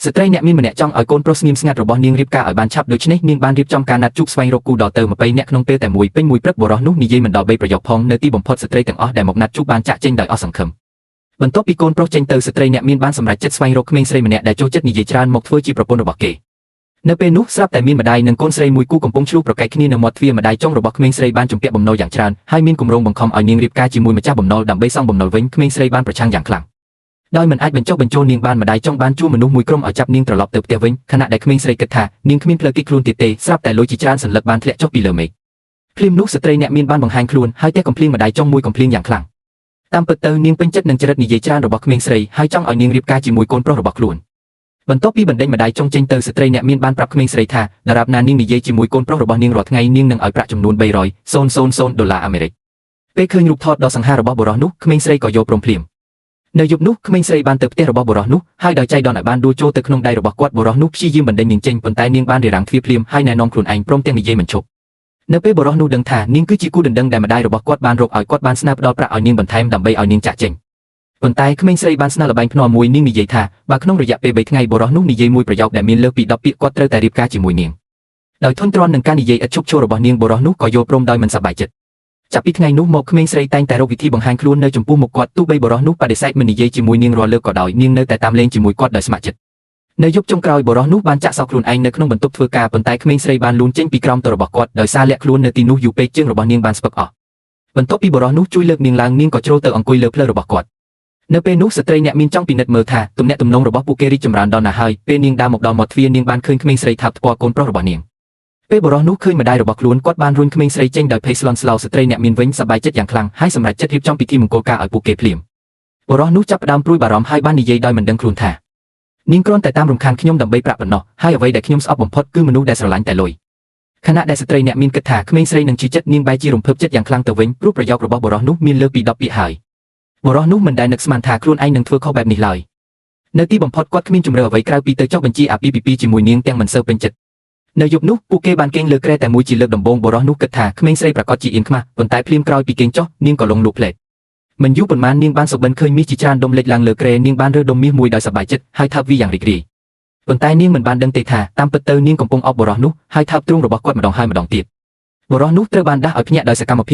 ស្ត្រីអ្នកមានម្នាក់ចង់ឲ្យកូនប្រុសស្ងៀមស្ងាត់របស់នាងរៀបការឲ្យបានឆាប់ដូច្នេះនាងបានរៀបចំការណាត់ជួបស្វែងរកគូដល់ទៅ20នាក់ក្នុងពេលតែមួយពេញមួយព្រឹកបុរសនោះនិយាយមិនដល់3ប្រយោគផងនៅទីបំផុតស្ត្រីទាំងអស់ដែលមកណាត់ជួបបានចាក់ចេញដោយអស់សង្ឃឹមបន្ទាប់ពីកូនប្រុសចេញទៅស្ត្រីអ្នកមានបានសម្រេចចិត្តស្វែងរកក្មេងស្រីម្នាក់ដែលចូលចិត្តនិយាយច្រើនមកធ្វើជាប្រពន្ធរបស់គេនៅពេលនោះស្រាប់តែមានម្ដាយនិងកូនស្រីមួយគូកំពុងឆ្លោះប្រកែកគ្នានៅមាត់ទ្វារម្ដាយចុងរបស់ក្មេងស្រីបានជំពាក់បំណុលយ៉ាងច្រើនហើយមានគម្រោងបង្ខំឲ្យនាងរៀបការជាមួយម្ចាស់បំណុលដើម្បីសងបំណុលវិញក្មេងស្រីបានប្រឆាំងយ៉ាងខ្លាំងដោយមិនអាចបញ្ចុះបញ្ចូលនាងបានម្ដាយចង់បានជួមនុស្សមួយក្រុមឲ្យចាប់នាងត្រឡប់ទៅផ្ទះវិញខណៈដែលក្មេងស្រីគិតថានាងគ្មានផ្លូវគេចខ្លួនទៀតទេស្រាប់តែលុយជាច្រើនសន្លឹកបានធ្លាក់ចុះពីលើមេឃភ្លាមនោះស្ត្រីអ្នកមានបានបង្ហាញខ្លួនហើយតែកំភ្លៀងម្ដាយចង់មួយកំភ្លៀងយ៉ាងខ្លាំងតាមពិតទៅនាងពេញចិត្តនឹងចរិតនិយាយច្រើនរបស់ក្មេងស្រីហើយចង់ឲ្យនាងរៀបការជាមួយកូនប្រុសរបស់ខ្លួនបន្ទាប់ពីបណ្ដេញម្ដាយចង់ចេញទៅស្ត្រីអ្នកមានបានប្រាប់ក្មេងស្រីថាដរាបណានាងនិយាយជាមួយកូនប្រុសរបស់នាងរាល់ថ្ងៃនាងនឹងឲ្យប្រាក់ចំនួន$300,000អាមេរិកពេលឃើញរូបថតដ៏សង្ហារបស់បុរសនោះក្មេងស្រីក៏យកព្រមភ្លាមនៅយប់នោះក្មេងស្រីបានទៅផ្ទះរបស់បុរសនោះហើយដោយចៃដន្យឲ្យបានដួលចូលទៅក្នុងដៃរបស់គាត់បុរសនោះព្យាយាមបណ្ដេញនាងចេញប៉ុន្តែនាងបានរារាំងទ្វារភ្លាមហើយណែនាំខ្លួនឯងព្រមទាំងនិយាយមិនឈប់នៅពេលបុរសនោះដឹងថានាងគឺជាគូដណ្ដឹងដែលម្ដាយរបស់គាត់បានរកឲ្យគាត់បានស្នើផ្ដល់ប្រាក់ឲ្យនាងបន្ថែមដើម្បីឲ្យនាងចាក់ចេញប៉ុន្តែក្មេងស្រីបានស្នើល្បែងភ្នាល់មួយនាងនិយាយថាបើក្នុងរយៈពេល3ថ្ងៃបុរសនោះនិយាយមួយប្រយោគដែលមានលើសពី10ពាក្យគាត់ត្រូវតែរៀបការជាមួយនាងដោយធន់ទ្រាំនឹងការនិយាយឥតឈប់ឈររបស់នាងបុរសនោះក៏យល់ព្រមដោយមិនសប្បាយចិត្តចាប់ពីថ្ងៃនោះមកក្មេងស្រីតែងតែរកវិធីបង្ហាញខ្លួននៅចំពោះមុខគាត់ទោះបីបុរសនោះបដិសេធមិននិយាយជាមួយនាងរាល់លើកក៏ដោយនាងនៅតែតាមលេងជាមួយគាត់ដោយស្ម័គ្រចិត្តនៅយប់ចុងក្រោយបុរសនោះបានចាក់សោកខ្លួនឯងនៅក្នុងបន្ទប់ធ្វើការប៉ុន្តែក្មេងស្រីបានលូនចេញពីក្រោមទ័ររបស់គាត់ដោយសារលាក់ខ្លួននៅទីនោះយូរពេកជើងរបស់នាងបានស្ពឹកអស់បន្ទាប់ពីបុរសនោះជួយលើកនាងឡើងនាងក៏ជ្រុលទៅអង្គុយលើភ្លៅរបស់គាត់នៅពេលនោះស្ត្រីអ្នកមានចង់ពិនិត្យមើលថាទំនាក់ទំនងរបស់ពួកគេរីកចម្រើនដល់ណាហើយពេលនាងដើរមកដល់មាត់ទ្វារនាងបានឃើញក្មេងស្រីថាប់ថ្ពាល់កូនប្រុសរបស់នាងពេលបុរសនោះឃើញម្ដាយរបស់ខ្លួនគាត់បានរុញក្មេងស្រីចេញដោយភ័យស្លន់ស្លោស្ត្រីអ្នកមានវិញសប្បាយចិត្តយ៉ាងខ្លាំងហើយសម្រេចចិត្តរៀបចំពិធីមង្គលការឲ្យពួកគេភ្លាមបុរសនោះចាប់ផ្ដើមព្រួយបារម្ភហើយបាននិយាយដោយមិនដឹងខ្លួនថានាងគ្រាន់តែតាមរំខានខ្ញុំដើម្បីប្រាក់ប៉ុណ្ណោះហើយអ្វីដែលខ្ញុំស្អប់បំផុតគឺមនុស្សដែលស្រឡាញ់តែលុយខណៈដែលស្ត្រីអ្នកមានគិតថាក្មេងស្រីនឹងជឿចិត្តនាងបែរជារំភើបចិត្តយ៉ាងខ្លាំងទៅវិញព្រោះប្រយោគរបស់បុរសនោះមានលើសពី10ពាក្យហើយបុរសនោះមិនដែលនឹកស្មានថាខ្លួនឯងនឹងធ្វើខុសបែបនេះឡើយនៅទីបំផុតគាត់គ្មានជំរឿអ្វីក្រៅពីទៅចុះបញ្ជីអាពាហ៍ពិពាហ៍ជាមួយនាងទាំងមិនសូវពេញចិត្តនៅយប់នោះពួកគេបានគេងលើគ្រែតែមួយជាលើកដំបូងបុរសនោះគិតថាក្មេងស្រីប្រកាសជាអៀនខ្មាស់ប៉ុន្តែភ្លាមក្រោយពីគេងចុះនាងក៏លងលក់ផ្លេតមិនយូរប៉ុន្មាននាងបានសុបិនឃើញមាសជាច្រើនដុំលេចឡើងលើគ្រែនាងបានរើសដុំមាសមួយដោយសប្បាយចិត្តហើយថើបវាយ៉ាងរីករាយប៉ុន្តែនាងមិនបានដឹងទេថាតាមពិតទៅនាងកំពុងអបបុរសនោះហើយថើបទ្រូងរបស់គាត់ម្ដងហើយម្ដងទៀតបុរសនោះត្រូវបានដាស់ឲ្យភ្ញាក់ដោយសកម្មភាព